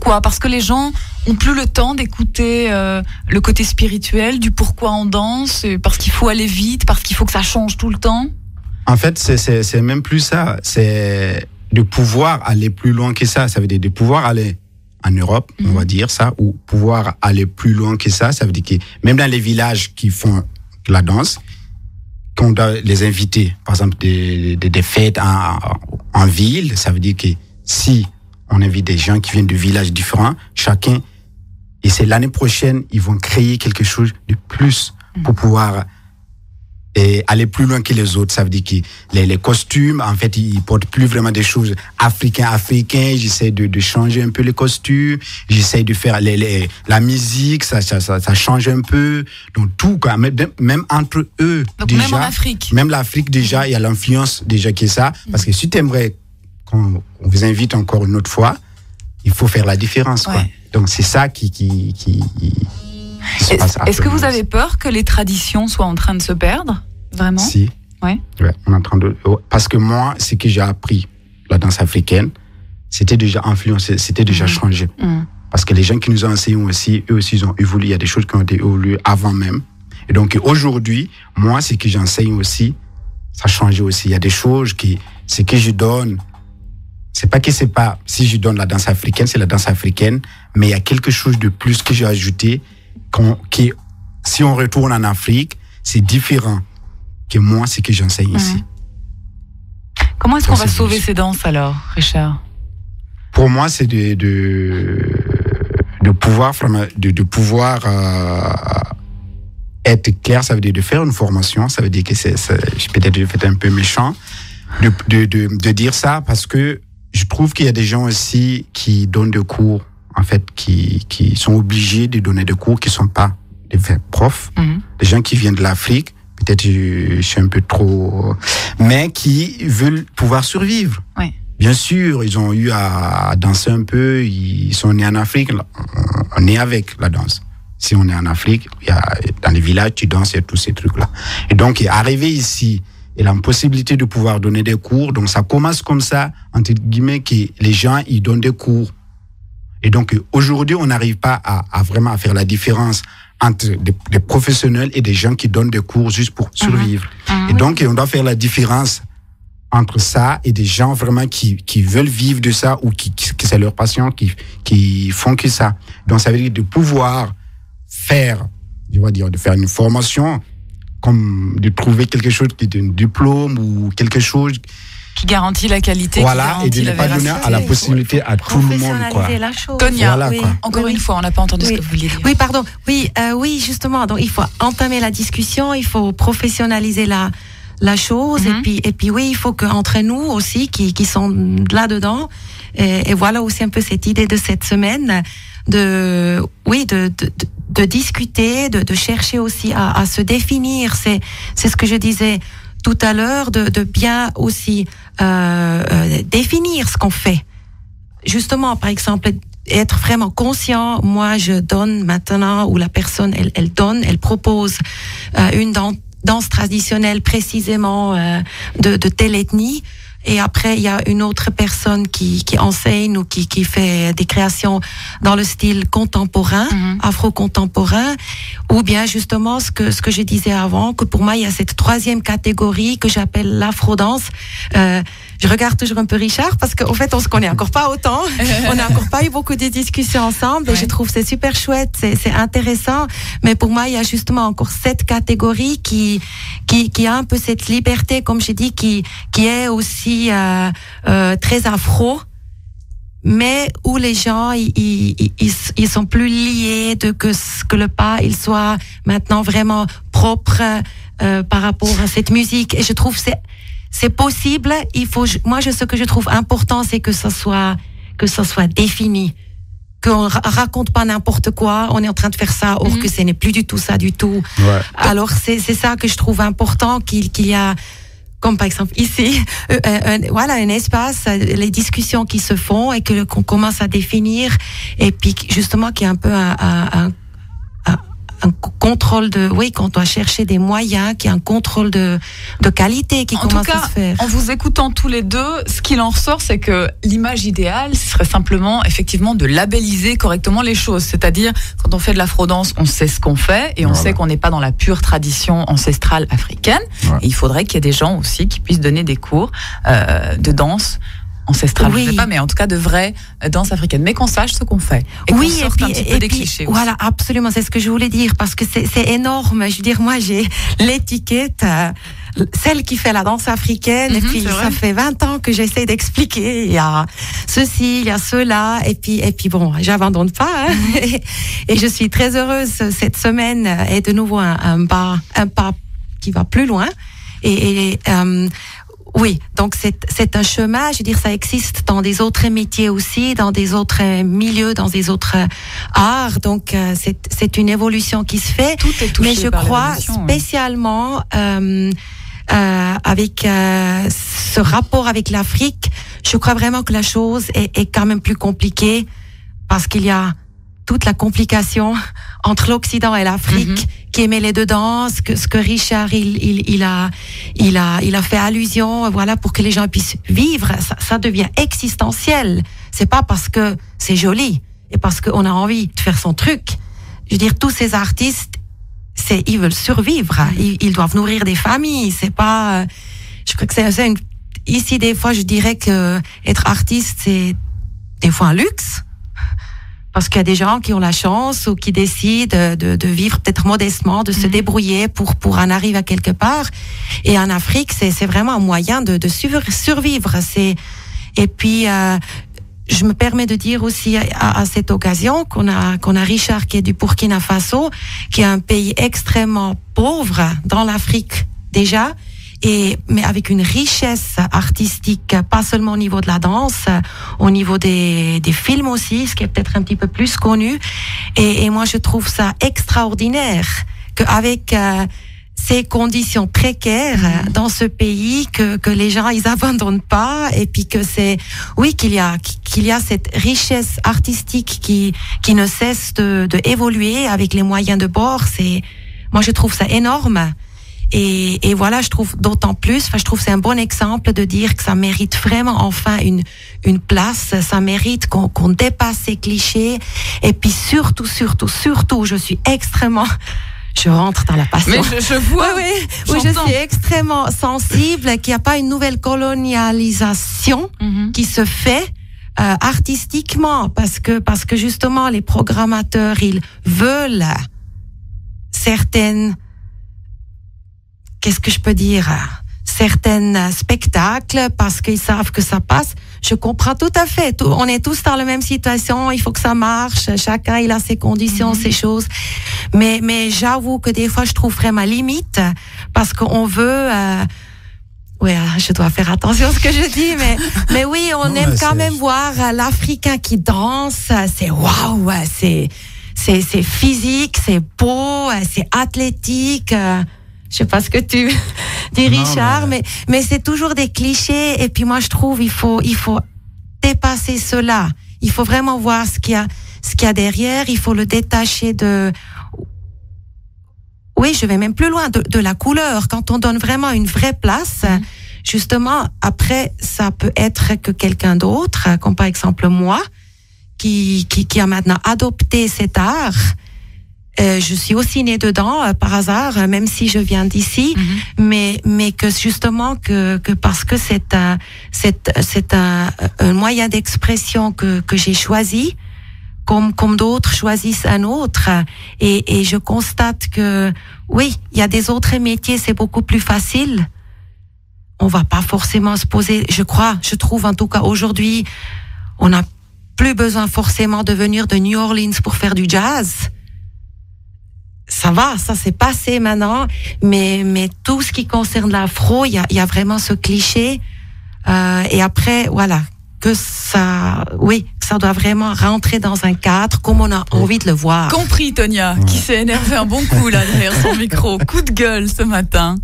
Pourquoi ? Parce que les gens ont plus le temps d'écouter le côté spirituel, du pourquoi on danse, parce qu'il faut aller vite, parce qu'il faut que ça change tout le temps. En fait, c'est même plus ça. C'est de pouvoir aller plus loin que ça. Ça veut dire de pouvoir aller en Europe, on va dire ça, ou pouvoir aller plus loin que ça. Ça veut dire que même dans les villages qui font la danse, qu'on doit les inviter, par exemple des fêtes en ville, ça veut dire que si on invite des gens qui viennent de villages différents, chacun, et c'est l'année prochaine, ils vont créer quelque chose de plus pour pouvoir aller plus loin que les autres. Ça veut dire que les costumes, en fait, ils portent plus vraiment des choses africains. J'essaie de changer un peu les costumes. J'essaie de faire la musique, ça change un peu. Donc tout, quoi. Même entre eux, donc déjà. Même en Afrique. Même l'Afrique, déjà, il y a l'influence déjà qui est ça. Parce que si tu aimerais qu'on vous invite encore une autre fois, il faut faire la différence, quoi. Donc c'est ça qui Est-ce que vous avez peur que les traditions soient en train de se perdre ? Vraiment ? Si. Ouais, on est en train de... Parce que moi, ce que j'ai appris, la danse africaine, c'était déjà influencé, c'était déjà changé. Parce que les gens qui nous ont enseigné aussi, eux aussi, ils ont évolué. Il y a des choses qui ont été évoluées avant même. Et donc aujourd'hui, moi, ce que j'enseigne aussi, ça a changé aussi. Il y a des choses ce que je donne, c'est pas, si je donne la danse africaine, c'est la danse africaine, mais il y a quelque chose de plus que j'ai ajouté, qui, si on retourne en Afrique, c'est différent que moi, ce que j'enseigne ici. Comment est-ce qu'on va sauver ces danses alors, Richard ? Pour moi, c'est de pouvoir être clair. Ça veut dire de faire une formation. Ça veut dire que peut-être je vais être un peu méchant de dire ça, parce que je trouve qu'il y a des gens aussi qui donnent des cours, en fait, qui sont obligés de donner des cours qui ne sont pas des vrais profs, des gens qui viennent de l'Afrique, peut-être je suis un peu trop... mais qui veulent pouvoir survivre. Oui. Bien sûr, ils ont eu à danser un peu, ils sont nés en Afrique, on est avec la danse. Si on est en Afrique, dans les villages, tu danses, il y a tous ces trucs-là. Et donc, arriver ici, il a une possibilité de pouvoir donner des cours, donc ça commence comme ça, entre guillemets, que les gens, ils donnent des cours. Et donc, aujourd'hui, on n'arrive pas à vraiment faire la différence entre des professionnels et des gens qui donnent des cours juste pour survivre. Et donc, on doit faire la différence entre ça et des gens vraiment qui veulent vivre de ça, ou qui c'est leur passion, qui font que ça. Donc, ça veut dire de pouvoir faire, de faire une formation, comme de trouver quelque chose qui est un diplôme ou quelque chose qui garantit la qualité, voilà, et de ne pas donner à la possibilité à tout le monde, quoi. La chose. Tonia, voilà, quoi. Encore une fois, on n'a pas entendu ce que vous vouliez dire. Oui, pardon. Oui, justement. Donc, il faut entamer la discussion, il faut professionnaliser la chose, et puis oui, il faut qu'entre nous aussi, qui sont là-dedans, et voilà aussi un peu cette idée de cette semaine, de discuter, de chercher aussi à se définir. C'est ce que je disais tout à l'heure, de bien aussi définir ce qu'on fait. Justement, par exemple, être vraiment conscient. Moi, je donne maintenant, ou la personne, elle propose une danse traditionnelle précisément de telle ethnie. Et après, il y a une autre personne qui enseigne ou qui fait des créations dans le style contemporain, afro-contemporain, ou bien justement ce que je disais avant, que pour moi, il y a cette troisième catégorie que j'appelle l'afro-danse. Je regarde toujours un peu Richard, parce qu'en fait, on se connaît encore pas autant. On n'a encore pas eu beaucoup de discussions ensemble, et je trouve c'est super chouette, c'est intéressant. Mais pour moi, il y a justement encore cette catégorie qui a un peu cette liberté, comme j'ai dit, qui est aussi très afro, mais où les gens ils sont plus liés de que le pas il soit maintenant vraiment propre par rapport à cette musique. Et je trouve c'est possible. Ce que je trouve important, c'est que ça soit défini, qu'on raconte pas n'importe quoi. On est en train de faire ça, or que ce n'est plus du tout ça du tout. Ouais. Alors c'est ça que je trouve important, qu'il y a, comme par exemple ici, un espace, les discussions qui se font, et qu'on commence à définir, et puis justement qu'il y a un peu contrôle qu'on doit chercher des moyens, qu'il y a un contrôle de qualité qui commence à se faire. En vous écoutant tous les deux, ce qu'il en ressort, c'est que l'image idéale, ce serait simplement, effectivement, de labelliser correctement les choses. C'est-à-dire, quand on fait de l'afro-danse, on sait ce qu'on fait et on sait qu'on n'est pas dans la pure tradition ancestrale africaine. Et il faudrait qu'il y ait des gens aussi qui puissent donner des cours de danse ancestrale, je sais pas, mais en tout cas de vraie danse africaine, mais qu'on sache ce qu'on fait et qu'on sorte un petit peu des clichés aussi. Voilà, absolument, c'est ce que je voulais dire, parce que c'est énorme. Je veux dire, moi j'ai l'étiquette, celle qui fait la danse africaine, et puis ça fait 20 ans que j'essaie d'expliquer, il y a ceci, il y a cela, et puis bon, j'abandonne pas, et je suis très heureuse. Cette semaine est de nouveau un pas qui va plus loin, oui, donc c'est un chemin, je veux dire, ça existe dans des autres métiers aussi, dans des autres milieux, dans des autres arts, donc c'est une évolution qui se fait. Tout est touché. Mais je crois spécialement avec ce rapport avec l'Afrique, je crois vraiment que la chose est quand même plus compliquée, parce qu'il y a toute la complication entre l'Occident et l'Afrique qui est mêlée dedans, ce que Richard il a fait allusion, voilà, pour que les gens puissent vivre, ça devient existentiel. C'est pas parce que c'est joli et parce qu'on a envie de faire son truc. Je veux dire, tous ces artistes, ils veulent survivre, ils doivent nourrir des familles. C'est pas, je crois que c'est ici des fois je dirais que être artiste c'est des fois un luxe. Parce qu'il y a des gens qui ont la chance ou qui décident de vivre peut-être modestement, de se débrouiller pour en arriver à quelque part. Et en Afrique, c'est vraiment un moyen de survivre. Et puis, je me permets de dire aussi à cette occasion qu'on a Richard qui est du Burkina Faso, qui est un pays extrêmement pauvre dans l'Afrique déjà. Mais avec une richesse artistique, pas seulement au niveau de la danse, au niveau des films aussi, ce qui est peut-être un petit peu plus connu. Et moi, je trouve ça extraordinaire qu'avec ces conditions précaires dans ce pays, que les gens, ils abandonnent pas, et puis que qu'il y a cette richesse artistique qui ne cesse de évoluer avec les moyens de bord. Moi, je trouve ça énorme. Et voilà, je trouve d'autant plus, je trouve que c'est un bon exemple de dire que ça mérite vraiment enfin une place, ça mérite qu'on dépasse ces clichés, et puis surtout, je rentre dans la passion. Mais je vois, oui, je suis extrêmement sensible qu'il n'y a pas une nouvelle colonialisation qui se fait artistiquement, parce que justement les programmateurs, ils veulent certaines, qu'est-ce que je peux dire, certains spectacles, parce qu'ils savent que ça passe. Je comprends tout à fait. On est tous dans la même situation. Il faut que ça marche. Chacun, il a ses conditions, ses choses. Mais j'avoue que des fois, je trouve vraiment limite, parce qu'on veut, je dois faire attention à ce que je dis, mais oui, on aime quand même voir l'Africain qui danse. C'est waouh, c'est physique, c'est beau, c'est athlétique. Je sais pas ce que tu dis, Richard, mais c'est toujours des clichés. Et puis moi, je trouve il faut dépasser cela. Il faut vraiment voir ce qu'il y a derrière. Il faut le détacher oui, je vais même plus loin, de la couleur. Quand on donne vraiment une vraie place, justement, après, ça peut être que quelqu'un d'autre, comme par exemple moi, qui a maintenant adopté cet art. Je suis aussi née dedans par hasard, même si je viens d'ici, mais que justement que parce que c'est un moyen d'expression que j'ai choisi, comme d'autres choisissent un autre, et je constate que oui, il y a des autres métiers, c'est beaucoup plus facile. On va pas forcément se poser, je trouve en tout cas aujourd'hui, on n'a plus besoin forcément de venir de New Orleans pour faire du jazz. Ça c'est passé maintenant, mais tout ce qui concerne l'afro, il y a vraiment ce cliché, et après, voilà, que ça doit vraiment rentrer dans un cadre comme on a envie de le voir. Compris, Tonia, qui s'est énervé un bon coup là derrière son micro. Coup de gueule ce matin.